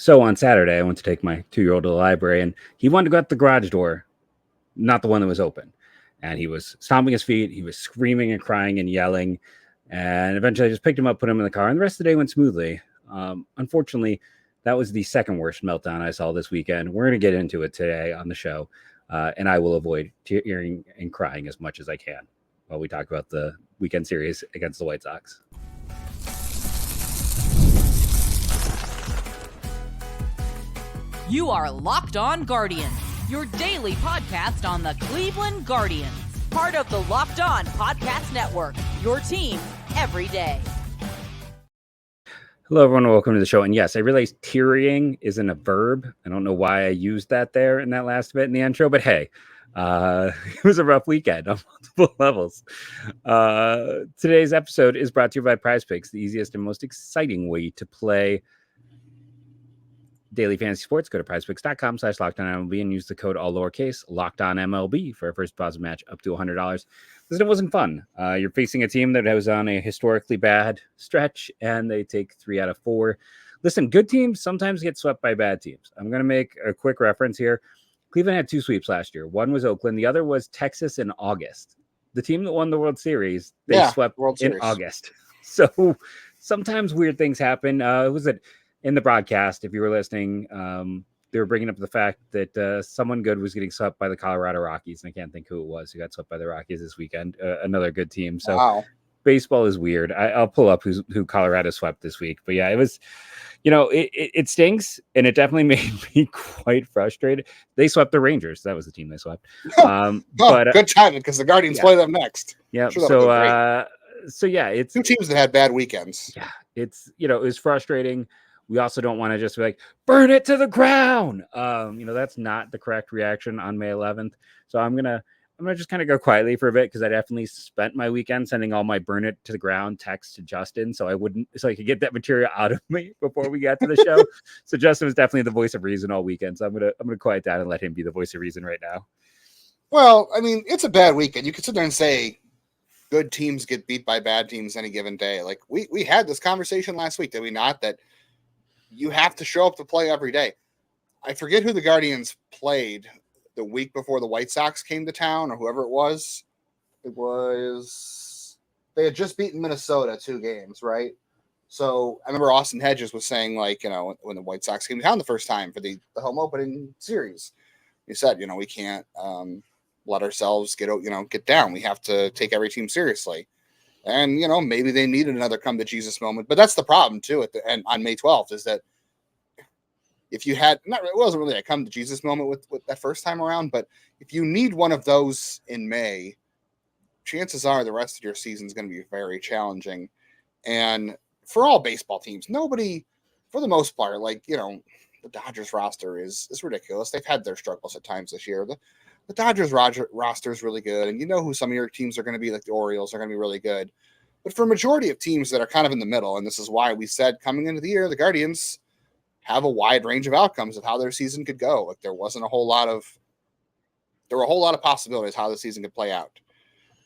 So on Saturday, I went to take my 2-year-old to the library, and he wanted to go out the garage door, not the one that was open. And he was stomping his feet. He was screaming and crying and yelling. And eventually I just picked him up, put him in the car, and the rest of the day went smoothly. Unfortunately, that was the second worst meltdown I saw this weekend. We're going to get into it today on the show, and I will avoid tearing and crying as much as I can while we talk about the weekend series against the White Sox. You are Locked On Guardians, your daily podcast on the Cleveland Guardians. Part of the Locked On Podcast Network, your team every day. Hello, everyone. Welcome to the show. And yes, I realize tearing isn't a verb. I don't know why I used that there in that last bit in the intro, but hey, it was a rough weekend on multiple levels. Today's episode is brought to you by Prize Picks, the easiest and most exciting way to play daily fantasy sports. Go to prizepicks.com/LockedOnMLB and use the code all lowercase LockedOnMLB for a first deposit match up to $100. Listen, it wasn't fun. You're facing a team that was on a historically bad stretch, and they take 3 out of 4. Listen, good teams sometimes get swept by bad teams. I'm going to make a quick reference here. Cleveland had 2 sweeps last year. One was Oakland. The other was Texas in August. The team that won the World Series, they swept in August. So sometimes weird things happen. Was it in the broadcast, if you were listening, they were bringing up the fact that someone good was getting swept by the Colorado Rockies, and I can't think who it was who got swept by the Rockies this weekend. Another good team. So Baseball is weird. I'll pull up who Colorado swept this week. But yeah, it was, it stinks, and it definitely made me quite frustrated. They swept the Rangers. That was the team they swept. But good timing because the Guardians play them next. Yeah. Sure, so yeah, it's 2 teams that had bad weekends. Yeah, it's it was frustrating. We also don't want to just be like, burn it to the ground. That's not the correct reaction on May 11th. So I'm gonna just kind of go quietly for a bit, because I definitely spent my weekend sending all my burn it to the ground texts to Justin, so I could get that material out of me before we got to the show. So Justin was definitely the voice of reason all weekend. So I'm gonna quiet down and let him be the voice of reason right now. Well, I mean, it's a bad weekend. You could sit there and say good teams get beat by bad teams any given day. Like we had this conversation last week, did we not? That you have to show up to play every day. I forget who the Guardians played the week before the White Sox came to town, or whoever it was. They had just beaten Minnesota 2 games, right? So I remember Austin Hedges was saying, like, when the White Sox came to town the first time for the home opening series, he said, we can't let ourselves get down. We have to take every team seriously. And, maybe they needed another come to Jesus moment. But that's the problem, too, at the end on May 12th, is that if you had it wasn't really a come to Jesus moment with that first time around. But if you need one of those in May, chances are the rest of your season is going to be very challenging. And for all baseball teams, nobody, for the most part, the Dodgers roster is ridiculous. They've had their struggles at times this year. The Dodgers roster is really good, and who some of your teams are going to be, like the Orioles are going to be really good. But for a majority of teams that are kind of in the middle, and this is why we said coming into the year, the Guardians have a wide range of outcomes of how their season could go. Like there were a whole lot of possibilities how the season could play out.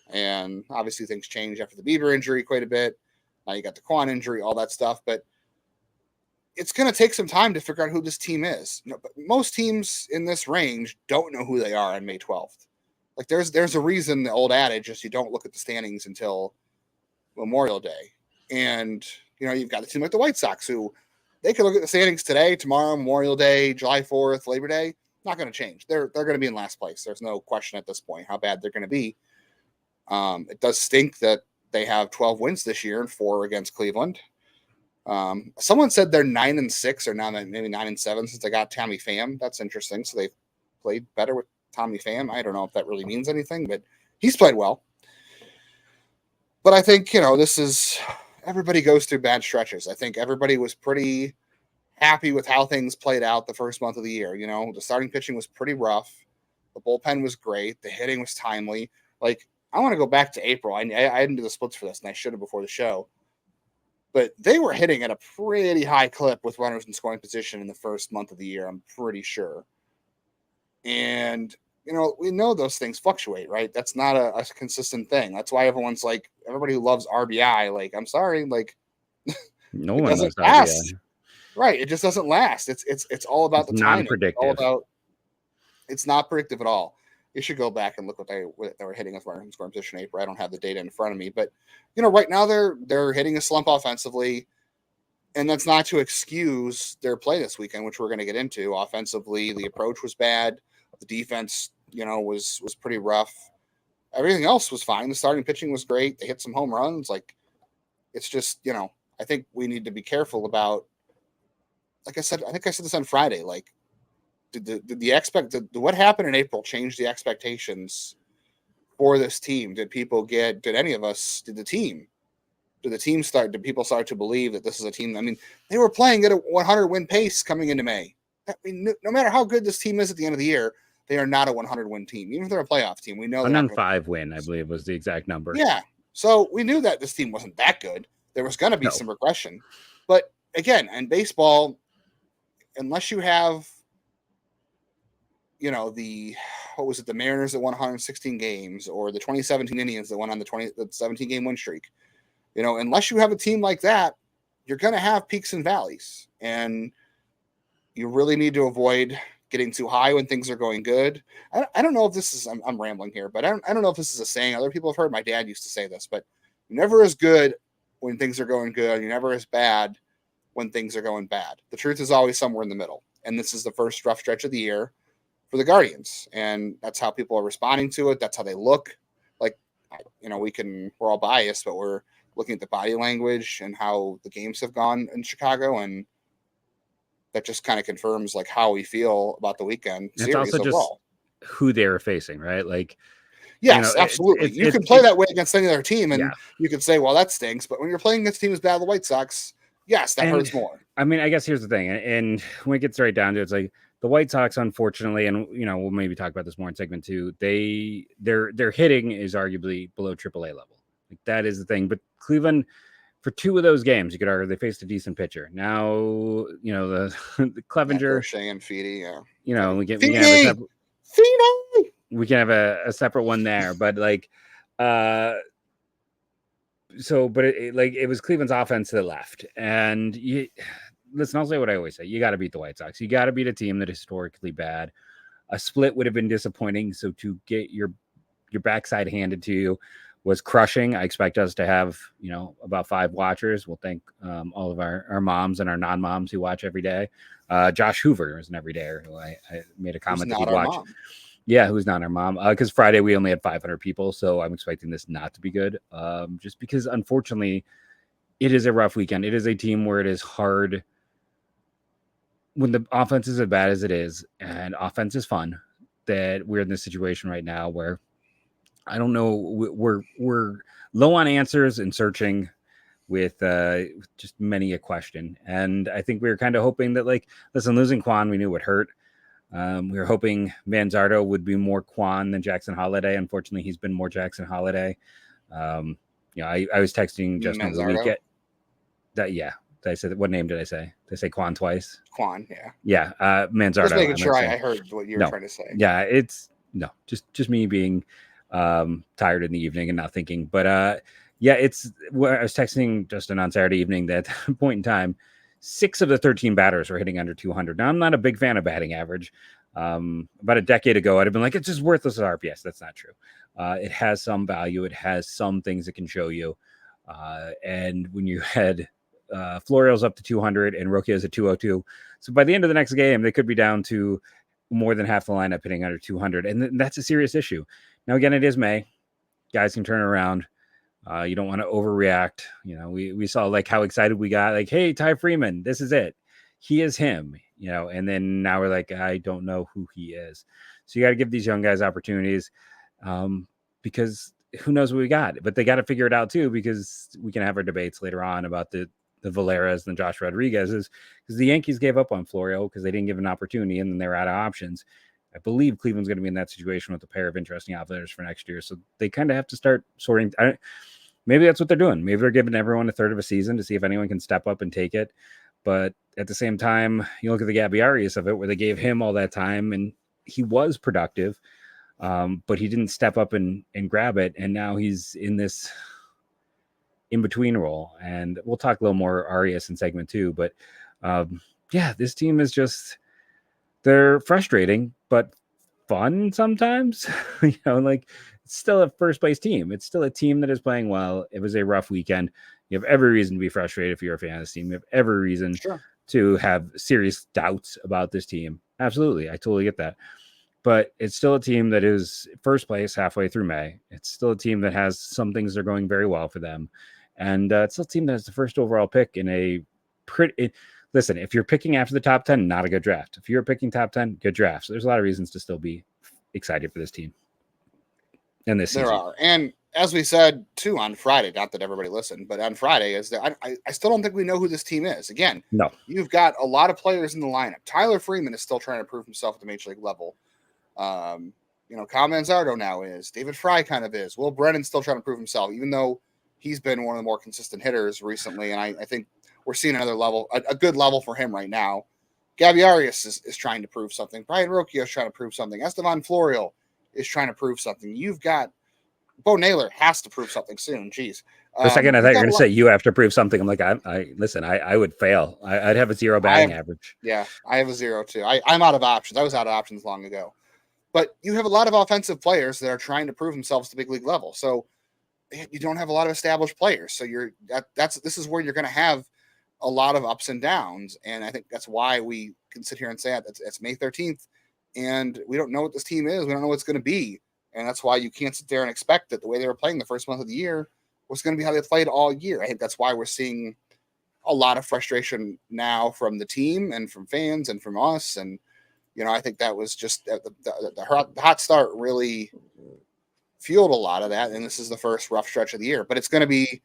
And obviously things changed after the Bieber injury quite a bit. Now you got the Quan injury, all that stuff, but it's going to take some time to figure out who this team is. But most teams in this range don't know who they are on May 12th. Like there's a reason, the old adage is you don't look at the standings until Memorial Day. And, you've got a team like the White Sox who they could look at the standings today, tomorrow, Memorial Day, July 4th, Labor Day. Not going to change. They're going to be in last place. There's no question at this point how bad they're going to be. It does stink that they have 12 wins this year and 4 against Cleveland. Someone said they're 9-6 or now maybe 9-7 since they got Tommy Pham. That's interesting. So they've played better with Tommy Pham. I don't know if that really means anything, but he's played well. But I think, everybody goes through bad stretches. I think everybody was pretty happy with how things played out the first month of the year. The starting pitching was pretty rough. The bullpen was great. The hitting was timely. Like, I want to go back to April. I didn't do the splits for this, and I should have before the show. But they were hitting at a pretty high clip with runners in scoring position in the first month of the year, I'm pretty sure. And, we know those things fluctuate, right? That's not a consistent thing. That's why everyone's like, everybody who loves RBI, like, I'm sorry, like, no one loves RBI. Right. It just doesn't last. It's all about It's the timing. non-predictive. It's not predictive at all. You should go back and look what they were hitting as running scoring position in April. I don't have the data in front of me, but right now they're hitting a slump offensively, and that's not to excuse their play this weekend, which we're going to get into. Offensively, the approach was bad. The defense, was pretty rough. Everything else was fine. The starting pitching was great. They hit some home runs. Like, it's just, I think we need to be careful about, like I said, I think I said this on Friday, like, did what happened in April change the expectations for this team? Did people did any of us, did people start to believe that this is a team? I mean, they were playing at a 100 win pace coming into May. I mean, no matter how good this team is at the end of the year, they are not a 100 win team. Even if they're a playoff team, we know they're 105 win, I believe was the exact number. Yeah. So we knew that this team wasn't that good. There was going to be some regression. But again, in baseball, unless you have, the Mariners that won 116 games, or the 2017 Indians that went on the 17 game win streak, unless you have a team like that, you're going to have peaks and valleys, and you really need to avoid getting too high when things are going good. I don't know if this is, I'm rambling here, but I don't know if this is a saying other people have heard. My dad used to say this, but you're never as good when things are going good. You're never as bad when things are going bad. The truth is always somewhere in the middle. And this is the first rough stretch of the year for the Guardians. And that's how people are responding to it. That's how they look. Like, we're all biased, but we're looking at the body language and how the games have gone in Chicago. And that just kind of confirms like how we feel about the weekend series also overall. Just who they were facing, right? Like, yes, absolutely. You can play that way against any other team, and you can say, well, that stinks. But when you're playing against teams as bad as the White Sox, yes, that hurts more. I mean, I guess here's the thing. And when it gets right down to it, it's like the White Sox, unfortunately, and we'll maybe talk about this more in segment 2, their hitting is arguably below AAA level. Like, that is the thing. But Cleveland, for 2 of those games, you could argue they faced a decent pitcher. Now, the Clevenger, Shea and Feedy, we can have a separate one there, but like, but it was Cleveland's offense that left, and listen, I'll say what I always say: you got to beat the White Sox. You got to beat a team that is historically bad. A split would have been disappointing, so to get your backside handed to you was crushing. I expect us to have, about 5 watchers. We'll thank all of our moms and our non-moms who watch every day. Josh Hoover is an everydayer who I made a comment that he'd watch. Mom. Yeah, who's not our mom? Because Friday we only had 500 people, so I'm expecting this not to be good. Just because, unfortunately, it is a rough weekend. It is a team where it is hard when the offense is as bad as it is, and offense is fun. That we're in this situation right now where I don't know. We're low on answers and searching with just many a question. And I think we were kind of hoping that, like, listen, losing Quan we knew would hurt. We were hoping Manzardo would be more Quan than Jackson Holiday. Unfortunately, he's been more Jackson Holiday. I was texting Justin over the weekend. I said, what name did I say? Did I say Quan twice? Quan, yeah. Yeah, Manzardo. Just making sure I heard what you were trying to say. Yeah, it's just me being tired in the evening and not thinking. But it's where I was texting Justin on Saturday evening that at that point in time, 6 of the 13 batters were hitting under 200. Now, I'm not a big fan of batting average. About a decade ago, I'd have been like, it's just worthless as RPS. That's not true. It has some value. It has some things it can show you. And when you had Florial's up to 200 and Roque's at 202. So by the end of the next game, they could be down to more than half the lineup hitting under 200. And that's a serious issue. Now, again, it is May. Guys can turn around. You don't want to overreact. We saw like how excited we got. Like, hey, Ty Freeman, this is it. He is him. And then now we're like, I don't know who he is. So you got to give these young guys opportunities because who knows what we got. But they got to figure it out too, because we can have our debates later on about the Valeras and Josh Rodriguez's, because the Yankees gave up on Florio because they didn't give an opportunity and then they were out of options. I believe Cleveland's going to be in that situation with a pair of interesting outfielders for next year. So they kind of have to start sorting. Maybe that's what they're doing. Maybe they're giving everyone a third of a season to see if anyone can step up and take it. But at the same time, you look at the Gabriel Arias of it, where they gave him all that time and he was productive, but he didn't step up and grab it. And now he's in this in-between role. And we'll talk a little more Arias in segment 2, but Yeah, this team is just, they're frustrating, but fun sometimes. Like, it's still a first place team. It's still a team that is playing well. It was a rough weekend. You have every reason to be frustrated if you're a fan of this team. You have every reason Sure. to have serious doubts about this team. Absolutely. I totally get that. But it's still a team that is first place halfway through May. It's still a team that has some things that are going very well for them. And it's still a team that has the first overall pick in a pretty. Listen, if you're picking after the top 10, not a good draft. If you're picking top 10, good draft. So there's a lot of reasons to still be excited for this team and this There season. are. And as we said too on Friday, not that everybody listened, but on Friday, is that I still don't think we know who this team is. Again, No. you've got a lot of players in the lineup. Tyler Freeman is still trying to prove himself at the major league level. Kyle Manzardo now is. David Fry kind of is. Will Brennan's still trying to prove himself, even though he's been one of the more consistent hitters recently. And I think we're seeing another level, a good level for him right now. Gabriel Arias is trying to prove something. Brian Rocchio is trying to prove something. Estevan Florial is trying to prove something. You've got Bo Naylor has to prove something soon. Jeez. For a second, I thought you were going to say you have to prove something. I'm like, I would fail. I'd have a 0 batting average. Yeah, I have a 0 too. I'm out of options. I was out of options long ago. But you have a lot of offensive players that are trying to prove themselves to big league level. So you don't have a lot of established players. So this is where you're going to have a lot of ups and downs. And I think that's why we can sit here and say it's May 13th and we don't know what this team is. We don't know what it's going to be. And that's why you can't sit there and expect that the way they were playing the first month of the year was going to be how they played all year. I think that's why we're seeing a lot of frustration now from the team and from fans and from us. And, I think that was just the hot start really fueled a lot of that. And this is the first rough stretch of the year, but it's going to be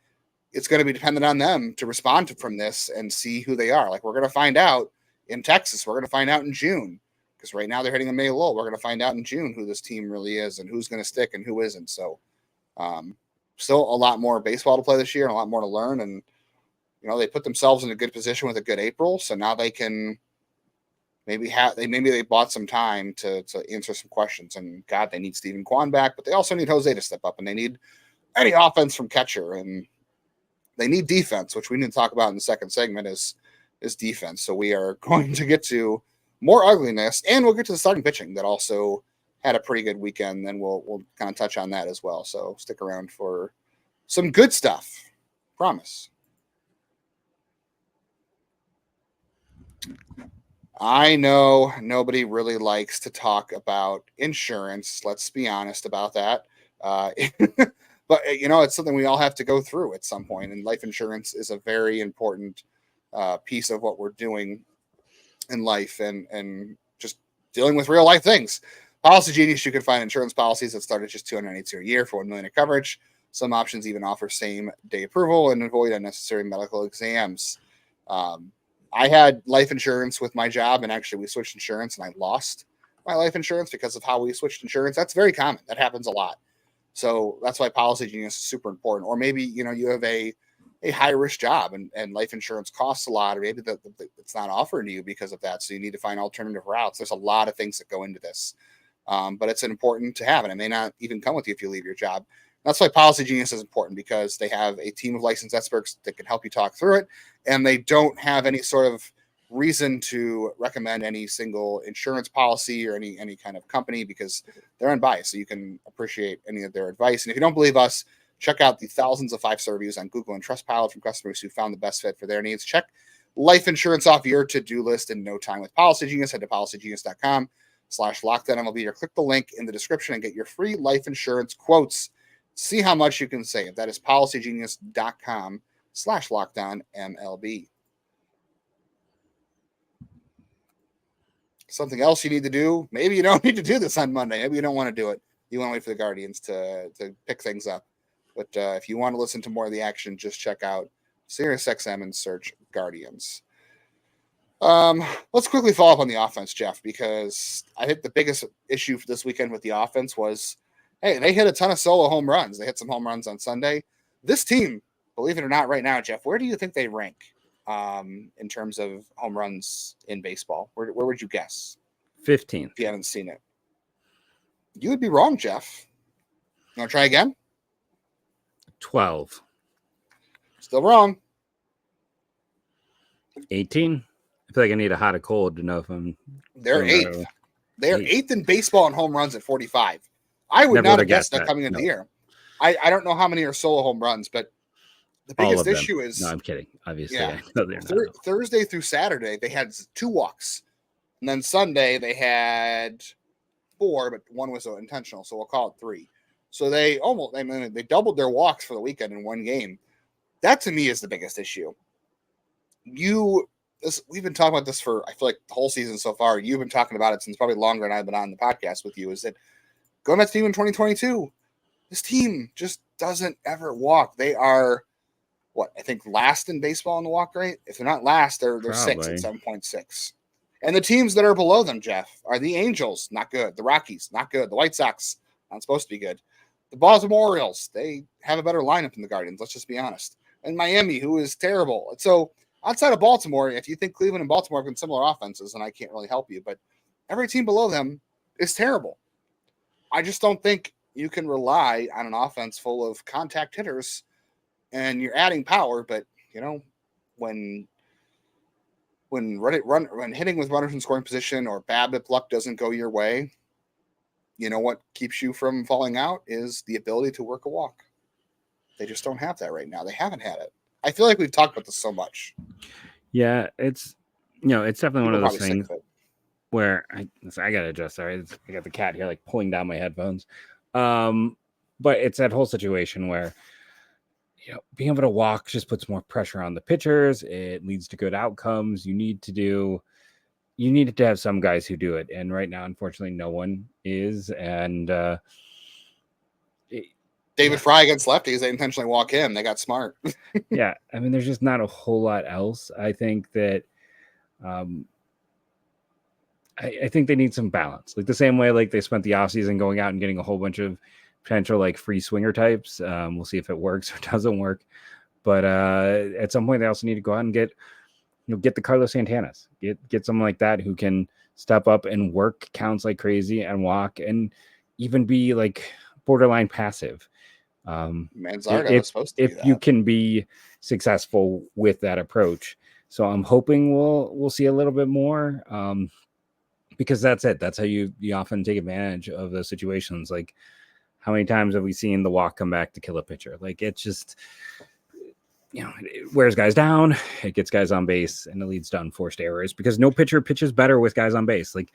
dependent on them to respond from this and see who they are. Like, we're going to find out in Texas. We're going to find out in June, because right now they're hitting a May low. We're going to find out in June who this team really is and who's going to stick and who isn't. So still a lot more baseball to play this year and a lot more to learn. And, they put themselves in a good position with a good April. So now they can maybe they bought some time to answer some questions. And God, they need Stephen Kwan back, but they also need Jose to step up, and they need any offense from catcher, and they need defense, which we need to talk about in the second segment is defense. So we are going to get to more ugliness, and we'll get to the starting pitching that also had a pretty good weekend. Then we'll kind of touch on that as well. So stick around for some good stuff. Promise. I know nobody really likes to talk about insurance. Let's be honest about that. But, it's something we all have to go through at some point. And life insurance is a very important piece of what we're doing in life and just dealing with real life things. Policygenius, you can find insurance policies that start at just $282 a year for $1 million of coverage. Some options even offer same-day approval and avoid unnecessary medical exams. I had life insurance with my job, and actually we switched insurance, and I lost my life insurance because of how we switched insurance. That's very common. That happens a lot. So that's why Policygenius is super important. Or maybe, you have a high-risk job and life insurance costs a lot, or maybe it's not offered to you because of that. So you need to find alternative routes. There's a lot of things that go into this. But it's important to have, and it may not even come with you if you leave your job. That's why Policygenius is important, because they have a team of licensed experts that can help you talk through it, and they don't have any sort of reason to recommend any single insurance policy or any kind of company, because they're unbiased. So you can appreciate any of their advice. And if you don't believe us, check out the thousands of 5-star reviews on Google and Trustpilot from customers who found the best fit for their needs. Check life insurance off your to-do list in no time with Policygenius. Head to policygenius.com/LockedOnMLB or click the link in the description and get your free life insurance quotes. See how much you can save. That is policygenius.com/LockedOnMLB. Something else you need to do. Maybe you don't need to do this on Monday. Maybe you don't want to do it. You want to wait for the Guardians to pick things up. But if you want to listen to more of the action, just check out SiriusXM and search Guardians. Let's quickly follow up on the offense, Jeff, because I think the biggest issue for this weekend with the offense was, hey, they hit a ton of solo home runs. They hit some home runs on Sunday. This team, believe it or not, right now, Jeff, where do you think they rank in terms of home runs in baseball? Where would you guess? 15th. If you haven't seen it. You would be wrong, Jeff. You want to try again? 12. Still wrong. 18. I feel like I need a hot or cold to know if I'm. They're doing eighth. They're eighth in baseball in home runs at 45. I would Never not would have have guessed guessed that that, coming into no. the year. I don't know how many are solo home runs, but the All biggest of them. issue is No, I'm kidding. Obviously, yeah. I know they're not. Thursday through Saturday they had 2 walks, and then Sunday they had 4, but one was intentional, so we'll call it 3. So they doubled their walks for the weekend in one game. That to me is the biggest issue. We've been talking about this for, I feel like, the whole season so far. You've been talking about it since probably longer than I've been on the podcast with you. Is that going back to team in 2022? This team just doesn't ever walk. They are, I think last in baseball in the walk rate. If they're not last, they're 6 at 7.6. And the teams that are below them, Jeff, are the Angels, not good. The Rockies, not good. The White Sox, not supposed to be good. The Baltimore Orioles, they have a better lineup than the Guardians. Let's just be honest. And Miami, who is terrible. So outside of Baltimore, if you think Cleveland and Baltimore have been similar offenses, and I can't really help you, but every team below them is terrible. I just don't think you can rely on an offense full of contact hitters, and you're adding power, but when hitting with runners in scoring position or BABIP luck doesn't go your way, what keeps you from falling out is the ability to work a walk. They just don't have that right now. They haven't had it. I feel like we've talked about this so much. Yeah, it's definitely one of those things where I gotta adjust. Sorry, I got the cat here like pulling down my headphones. But it's that whole situation where being able to walk just puts more pressure on the pitchers. It leads to good outcomes. You need to have some guys who do it, and right now, unfortunately, no one is. And David Fry against lefties, they intentionally walk him. They got smart. Yeah, I mean, there's just not a whole lot else. I think that, I think they need some balance, like the same way like they spent the offseason going out and getting a whole bunch of potential like free swinger types. We'll see if it works or doesn't work. But at some point, they also need to go out and get the Carlos Santanas, get someone like that who can step up and work counts like crazy and walk and even be like borderline passive. Manzardo is supposed to be that. You can be successful with that approach. So I'm hoping we'll see a little bit more, because that's it. That's how you often take advantage of those situations. Like, how many times have we seen the walk come back to kill a pitcher? Like, it's just, it wears guys down, it gets guys on base, and it leads to unforced errors because no pitcher pitches better with guys on base. Like,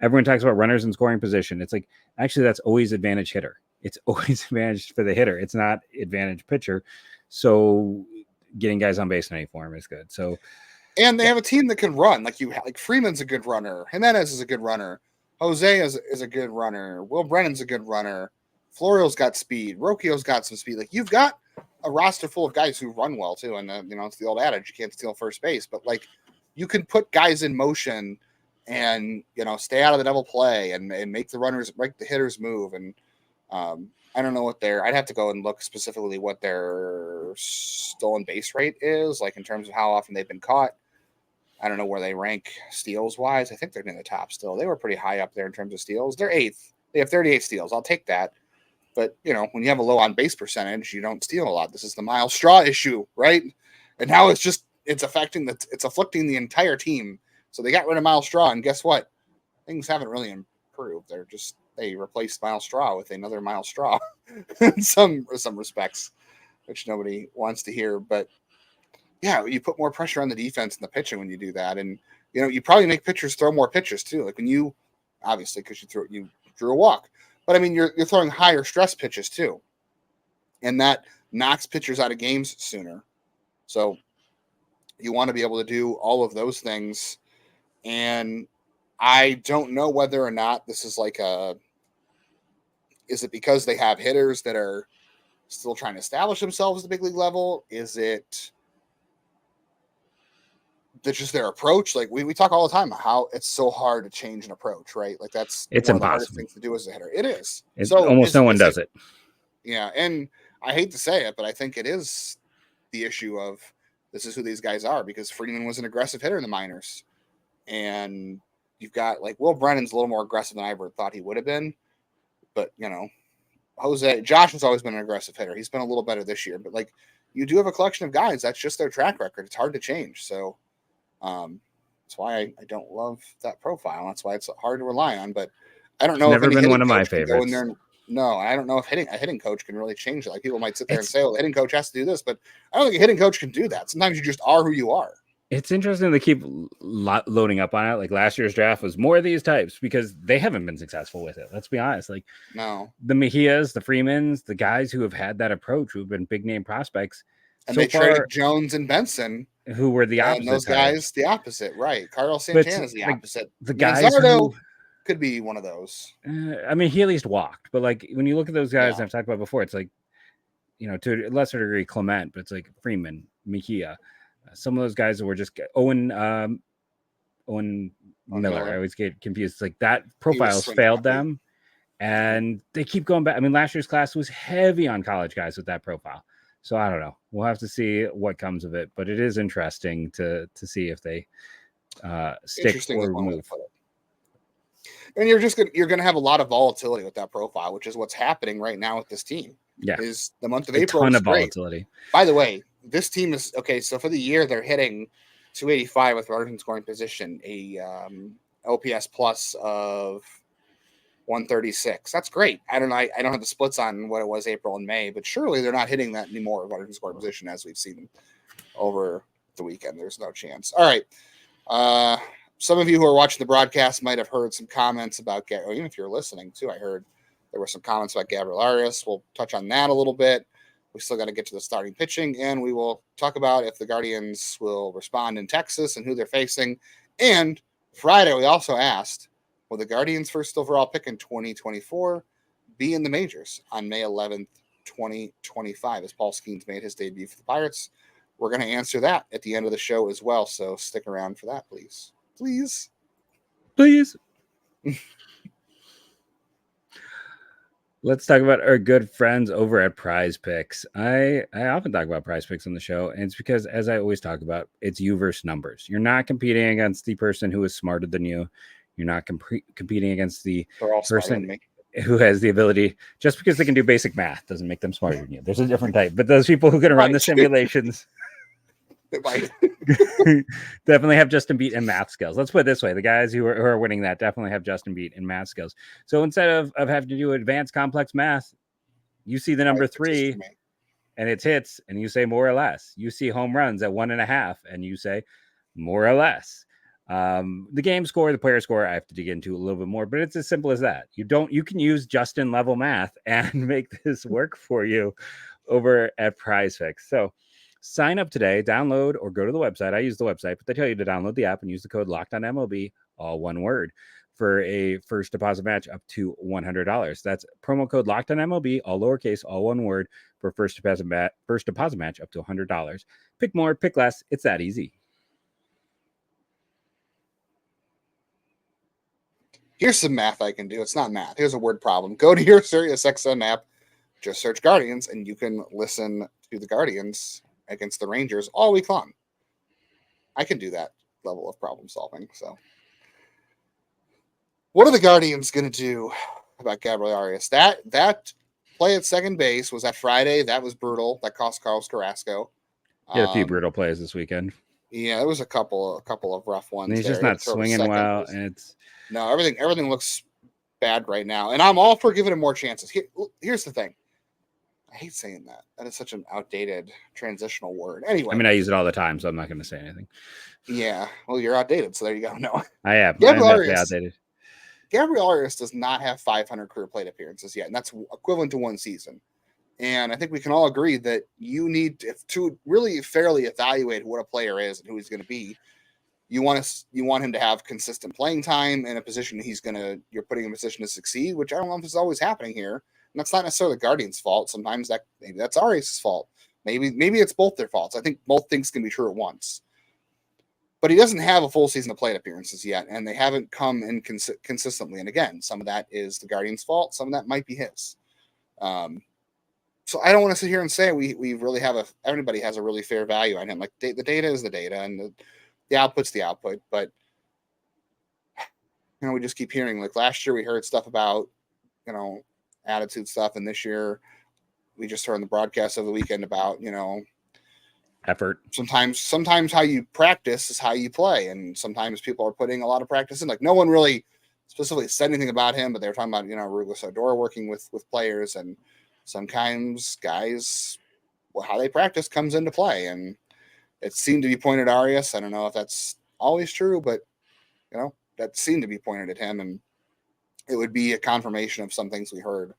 everyone talks about runners in scoring position. It's like, actually, that's always advantage hitter. It's always advantage for the hitter. It's not advantage pitcher. So getting guys on base in any form is good. So, and they have a team that can run. Like Freeman's a good runner. Jimenez is a good runner. Jose is a good runner. Will Brennan's a good runner. Florio's got speed. Rocchio's got some speed. Like, you've got a roster full of guys who run well too. And it's the old adage, you can't steal first base, but like, you can put guys in motion and, stay out of the double play and make the hitters move. And I don't know I'd have to go and look specifically what their stolen base rate is, like in terms of how often they've been caught. I don't know where they rank steals wise. I think they're in the top still. They were pretty high up there in terms of steals. They're 8th. They have 38 steals. I'll take that. But, when you have a low on base percentage, you don't steal a lot. This is the Miles Straw issue, right? And now it's afflicting the entire team. So they got rid of Miles Straw, and guess what? Things haven't really improved. They replaced Miles Straw with another Miles Straw in some respects, which nobody wants to hear. But yeah, you put more pressure on the defense and the pitching when you do that. And, you probably make pitchers throw more pitches too. Like when you, obviously, because you drew a walk, but I mean, you're throwing higher stress pitches too. And that knocks pitchers out of games sooner. So you want to be able to do all of those things. And I don't know whether or not this is is it because they have hitters that are still trying to establish themselves at the big league level? Is it that's just their approach? Like we talk all the time about how it's so hard to change an approach, right? Like it's one of the hardest things to do as a hitter. It is. So almost no one does it. Yeah. And I hate to say it, but I think it is the issue of this is who these guys are, because Freeman was an aggressive hitter in the minors. And you've got like Will Brennan's a little more aggressive than I ever thought he would have been. But, Josh has always been an aggressive hitter. He's been a little better this year. But, like, you do have a collection of guys. That's just their track record. It's hard to change. So, That's why I don't love that profile. That's why it's hard to rely on. But I don't It's know if never any been hitting one of my coach can go in favorites. there. No, I don't know if a hitting coach can really change it. Like people might sit there and It's say, "Oh, the hitting coach has to do this," but I don't think a hitting coach can do that. Sometimes you just are who you are. it's interesting they keep loading up on it. Like last year's draft was more of these types because they haven't been successful with it. Let's be honest. Like No, the Mejias, the Freemans, the guys who have had that approach, who've been big name prospects and so they traded far, Jones and Benson, who were the and opposite those type. guys the opposite, right? Carlos But Santana is the like opposite. the guys Manzardo who, could be one of those. I mean, he at least walked. But like when you look at those guys Yeah. I've talked about before, it's like, you know, to a lesser degree, Clement, but it's like Freeman, Mejia, some of those guys were just Owen Miller. I always get confused. It's like that profiles failed them, and they keep going back. I mean, last year's class was heavy on college guys with that profile. So I don't know. We'll have to see what comes of it, but it is interesting to see if they stick or move. And you're gonna have a lot of volatility with that profile, which is what's happening right now with this team. Yeah, is the month of a April ton was of great. volatility. By the way, this team is okay. So for the year, they're hitting 285 with runners in scoring position, a OPS plus of 136. That's great. I don't have the splits on what it was April and May, but surely they're not hitting that anymore with runners in scoring position as we've seen over the weekend. There's no chance. All right. Some of you who are watching the broadcast might have heard some comments about even if you're listening too, I heard there were some comments about Gabriel Arias. We'll touch on that a little bit. We still got to get to the starting pitching, and we will talk about if the Guardians will respond in Texas and who they're facing. And Friday, we also asked, will the Guardians' first overall pick in 2024 be in the majors on May 11th, 2025, as Paul Skenes made his debut for the Pirates? We're going to answer that at the end of the show as well, so stick around for that, please. Please. Let's talk about our good friends over at Prize Picks. I often talk about Prize Picks on the show, and it's because, as I always talk about, it's you versus numbers. You're not competing against the person who is smarter than you. You're not competing against the person who has the ability. Just because they can do basic math doesn't make them smarter than you. There's a different type. But those people who can run the simulations definitely have Justin Beat and math skills. Let's put it this way. The guys who are winning that definitely have Justin Beat and math skills. So instead of having to do advanced complex math, you see the number 3 and it's hits and you say more or less. You see home runs at 1.5 and you say more or less. The game score, the player score, I have to dig into a little bit more, but it's as simple as that. You can use Justin level math and make this work for you over at Prize Picks. So sign up today, download, or go to the website. I use the website, but they tell you to download the app and use the code LOCKEDONMLB, all one word, for a first deposit match up to $100. That's promo code LOCKEDONMLB, all lowercase, all one word, for first deposit match up to $100. Pick more, pick less. It's that easy. Here's some math I can do. It's not math. Here's a word problem. Go to your SiriusXM app, just search Guardians, and you can listen to the Guardians against the Rangers all week long. I can do that level of problem solving. So what are the Guardians going to do about Gabriel Arias? That play at second base was that Friday. That was brutal. That cost Carlos Carrasco. A few brutal plays this weekend. Yeah, there was a couple of rough ones. And he's just not swinging well, and it's everything looks bad right now. And I'm all for giving him more chances. Here's the thing. I hate saying that. That is such an outdated transitional word. Anyway. I mean, I use it all the time, so I'm not going to say anything. Yeah. Well, you're outdated, so there you go. No. I am. Gabriel I'm Arias, outdated. Gabriel Arias does not have 500 career plate appearances yet, and that's equivalent to one season. And I think we can all agree that you need to really fairly evaluate what a player is and who he's going to be. You want him to have consistent playing time in a position you're putting him in a position to succeed, which I don't know if is always happening here. And that's not necessarily the Guardians' fault. Sometimes maybe that's Arias' fault. Maybe it's both their faults. I think both things can be true at once. But he doesn't have a full season of plate appearances yet, and they haven't come in consistently. And again, some of that is the Guardians' fault. Some of that might be his. So I don't want to sit here and say we really everybody has a really fair value on him. Like the data is the data, and the output's the output. But we just keep hearing, like last year we heard stuff about attitude stuff, and this year we just heard on the broadcast of the weekend about effort. Sometimes how you practice is how you play, and sometimes people are putting a lot of practice in. Like no one really specifically said anything about him, but they were talking about Rugus Odor working with players, and sometimes guys, how they practice comes into play, and it seemed to be pointed at Arias. I don't know if that's always true, but that seemed to be pointed at him, and it would be a confirmation of some things we heard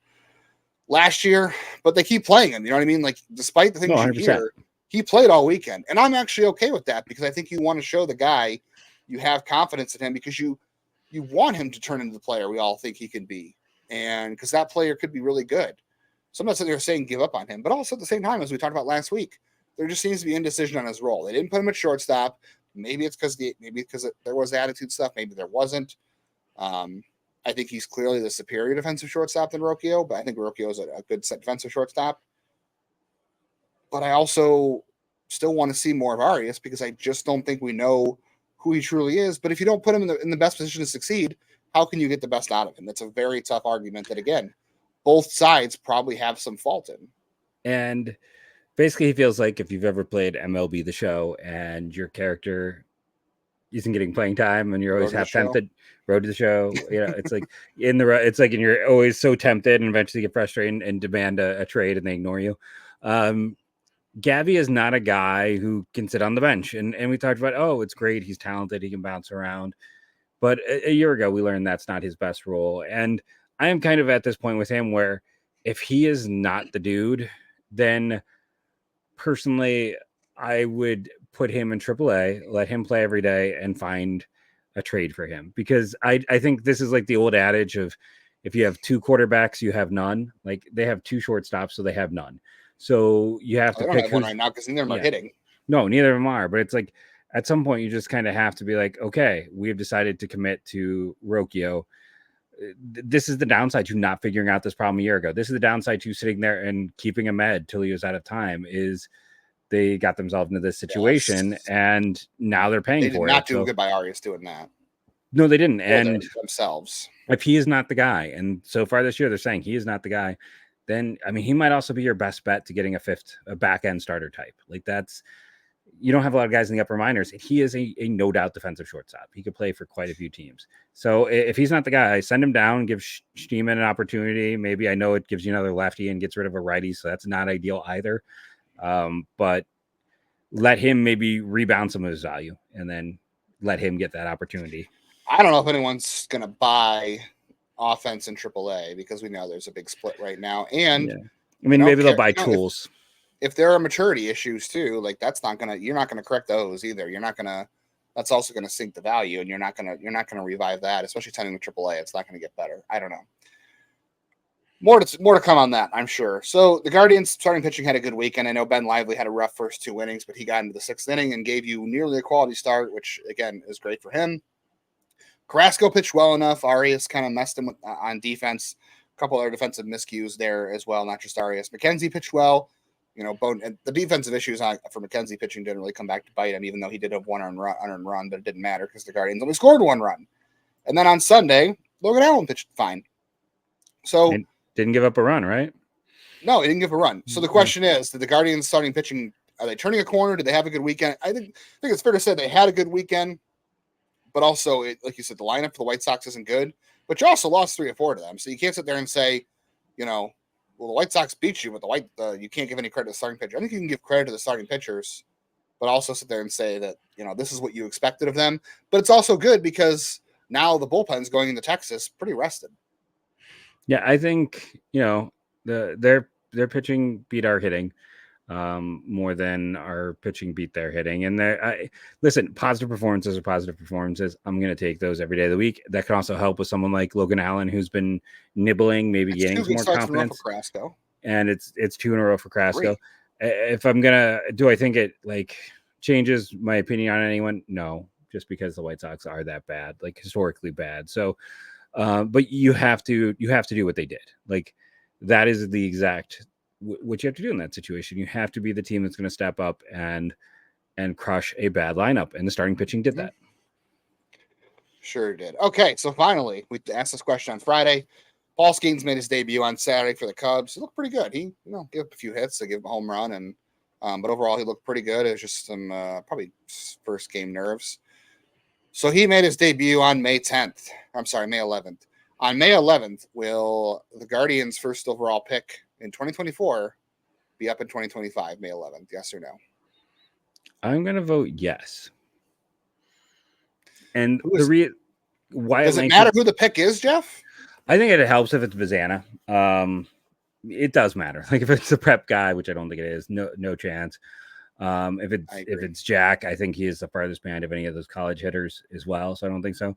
last year. But they keep playing him. You know what I mean? Like despite the things you 100%. hear, he played all weekend, and I'm actually okay with that because I think you want to show the guy you have confidence in him because you want him to turn into the player we all think he can be, and because that player could be really good. So I'm not sitting there saying give up on him, but also at the same time, as we talked about last week, there just seems to be indecision on his role. They didn't put him at shortstop. Maybe it's because there was attitude stuff. Maybe there wasn't. I think he's clearly the superior defensive shortstop than Rocchio, but I think Rocchio is a good set defensive shortstop. But I also still want to see more of Arias because I just don't think we know who he truly is. But if you don't put him in the best position to succeed, how can you get the best out of him? That's a very tough argument that, again, both sides probably have some fault in. And basically, he feels like if you've ever played MLB The Show and your character isn't getting playing time and you're always half tempted, road to the show, it's like and you're always so tempted and eventually get frustrated and demand a trade and they ignore you. Gabby is not a guy who can sit on the bench. And we talked about, it's great. He's talented. He can bounce around. But a year ago, we learned that's not his best role. And I am kind of at this point with him where if he is not the dude, then personally, I would put him in AAA, let him play every day and find a trade for him. Because I think this is like the old adage of if you have two quarterbacks, you have none. Like they have two shortstops, so they have none. So you have to pick one right now because neither of them are hitting. No, neither of them are. But it's like at some point you just kind of have to be like, okay, we have decided to commit to Rocchio. This is the downside to not figuring out this problem a year ago. This is the downside to sitting there and keeping him till he was out of time is they got themselves into this situation and now they're paying for it. They did not do good by Arias doing that. No, they didn't. And themselves. If he is not the guy, and so far this year they're saying he is not the guy, then I mean he might also be your best bet to getting a back end starter type. Like you don't have a lot of guys in the upper minors. He is a no doubt defensive shortstop. He could play for quite a few teams. So if he's not the guy, send him down, give Steeman an opportunity. Maybe I know it gives you another lefty and gets rid of a righty, so that's not ideal either. But let him maybe rebound some of his value and then let him get that opportunity. I don't know if anyone's going to buy offense in AAA because we know there's a big split right now. And I mean, maybe they'll buy tools. If there are maturity issues too, like you're not going to correct those either. That's also going to sink the value and you're not going to revive that, especially signing to AAA. It's not going to get better. I don't know. More to come on that, I'm sure. So the Guardians starting pitching had a good weekend. I know Ben Lively had a rough first 2 innings, but he got into the 6th inning and gave you nearly a quality start, which again is great for him. Carrasco pitched well enough. Arias kind of messed him on defense. A couple other defensive miscues there as well, not just Arias. McKenzie pitched well. And the defensive issues for McKenzie pitching didn't really come back to bite him, even though he did have one unearned run, but it didn't matter because the Guardians only scored 1 run. And then on Sunday, Logan Allen pitched fine. So and didn't give up a run, right? No, he didn't give a run. So the question is, did the Guardians starting pitching, are they turning a corner? Did they have a good weekend? I think it's fair to say they had a good weekend, but also, like you said, the lineup for the White Sox isn't good, but you also lost 3 or 4 to them. So you can't sit there and say, well, the White Sox beat you, but you can't give any credit to the starting pitcher. I think you can give credit to the starting pitchers, but also sit there and say that, this is what you expected of them. But it's also good because now the bullpen's going into Texas pretty rested. Yeah, I think, their pitching beat our hitting more than our pitching beat their hitting. And listen, positive performances are positive performances. I'm going to take those every day of the week. That can also help with someone like Logan Allen, who's been nibbling, maybe gaining some more confidence. And it's 2 in a row for Carrasco. If I'm going to, do I think it changes my opinion on anyone? No, just because the White Sox are that bad, historically bad. So, but you have to do what they did. That is the exact what you have to do in that situation. You have to be the team that's going to step up and crush a bad lineup. And the starting pitching did that. Sure did. Okay. So finally we asked this question on Friday. Paul Skenes made his debut on Saturday for the Cubs. He looked pretty good. He, gave up a few hits. They gave him a home run and But overall, he looked pretty good. It was just some probably first game nerves. So he made his debut on May 10th. I'm sorry, May 11th. On May 11th, will the Guardians' first overall pick in 2024 be up in 2025, May 11th? Yes or no? I'm going to vote yes. And Does it matter matter who the pick is, Jeff? I think it helps if it's Bazana. It does matter. Like if it's a prep guy, which I don't think it is, no chance. If it's Jack, I think he is the farthest behind of any of those college hitters as well. So I don't think so.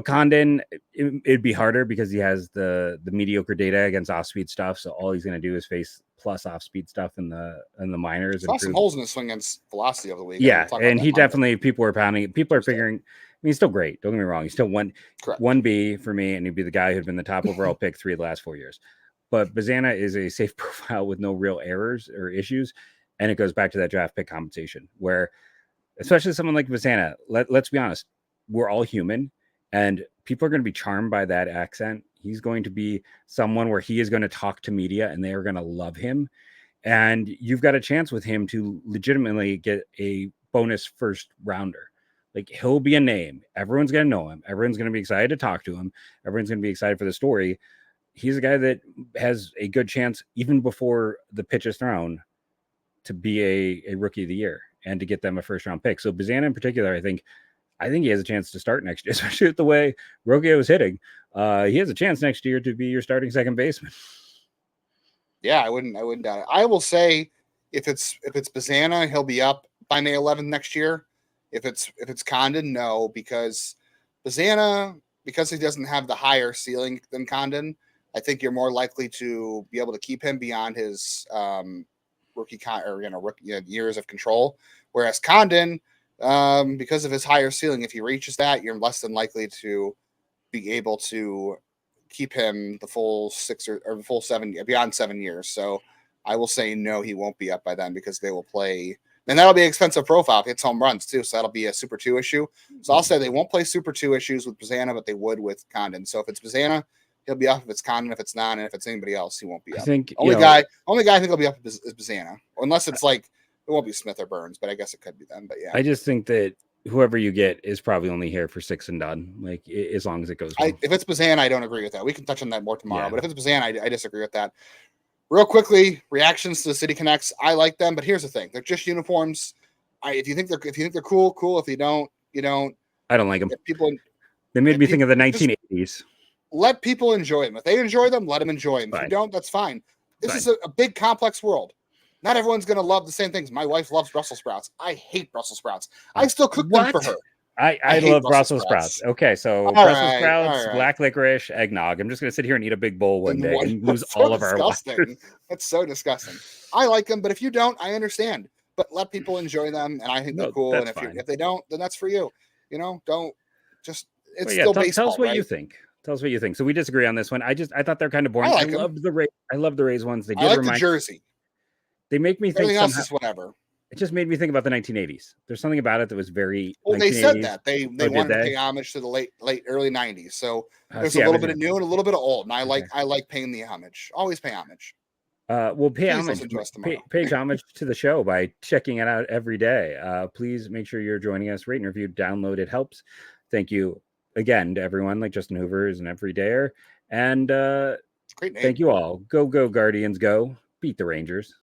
Condon, it'd be harder because he has the mediocre data against off-speed stuff. So all he's going to do is face plus off-speed stuff in the minors. Saw some holes in his swing against velocity over the weekend. Yeah, and he definitely, people are pounding. People are figuring. I mean, he's still great. Don't get me wrong. He's still 1B for me, and he'd be the guy who'd been the top overall pick 3 of the last 4 years. But Bazana is a safe profile with no real errors or issues, and it goes back to that draft pick compensation where, especially someone like Bazana, let's be honest, we're all human. And people are going to be charmed by that accent. He's going to be someone where he is going to talk to media and they are going to love him. And you've got a chance with him to legitimately get a bonus first rounder. Like he'll be a name. Everyone's going to know him. Everyone's going to be excited to talk to him. Everyone's going to be excited for the story. He's a guy that has a good chance, even before the pitch is thrown, to be a rookie of the year and to get them a first round pick. So Bazana in particular, I think he has a chance to start next year, especially with the way Rogia was hitting. He has a chance next year to be your starting second baseman. Yeah, I wouldn't doubt it. I will say if it's Bazana, he'll be up by May 11th next year. If it's Condon, no, because Bazana, because he doesn't have the higher ceiling than Condon, I think you're more likely to be able to keep him beyond his rookie years of control. Whereas Condon, because of his higher ceiling, if he reaches that, you're less than likely to be able to keep him the full 6 or full 7 beyond 7 years. So I will say no, he won't be up by then because they will play, and that'll be an expensive profile if he hits home runs too. So that'll be a Super 2 issue. So I'll say they won't play Super 2 issues with Bazana, but they would with Condon. So if it's Bazana, he'll be up. If it's Condon, if it's not, and if it's anybody else, he won't be up. I think only guy I think he'll be up is Bazana, unless it's like it won't be Smith or Burns, but I guess it could be them. But yeah, I just think that whoever you get is probably only here for 6 and done. Like as long as it goes. Well. If it's Bazana, I don't agree with that. We can touch on that more tomorrow. Yeah. But if it's Bazana, I disagree with that. Real quickly, reactions to the City Connects. I like them, but here's the thing: they're just uniforms. If you think they're cool, cool. If you don't, you don't. I don't like them. They made me think of the 1980s. Let people enjoy them. If they enjoy them, let them enjoy them. If you don't, that's fine. This is a big, complex world. Not everyone's going to love the same things. My wife loves Brussels sprouts. I hate Brussels sprouts. I still cook them for her. I love Brussels sprouts. Okay, so Brussels sprouts, black licorice, eggnog. I'm just going to sit here and eat a big bowl one day and lose all of our waters. That's so disgusting. I like them, but if you don't, I understand. But let people enjoy them, and I think they're cool. And if they don't, then that's for you. Don't just. It's still baseball. Tell us what you think. Tell us what you think. So we disagree on this one. I thought they're kind of boring. I loved the Rays ones. They did the jersey. They make me think everything else is whatever. It just made me think about the 1980s. There's something about it that was very. Well, they said that they wanted to pay homage to the early 90s. So there's a little bit of new and a little bit of old, and I like paying the homage. Always pay homage. We'll pay homage. Pay homage to the show by checking it out every day. Please make sure you're joining us. Rate and review, download. It helps. Thank you again to everyone like Justin Hoover is an everydayer. And great name. Thank you all. Go Guardians, go beat the Rangers.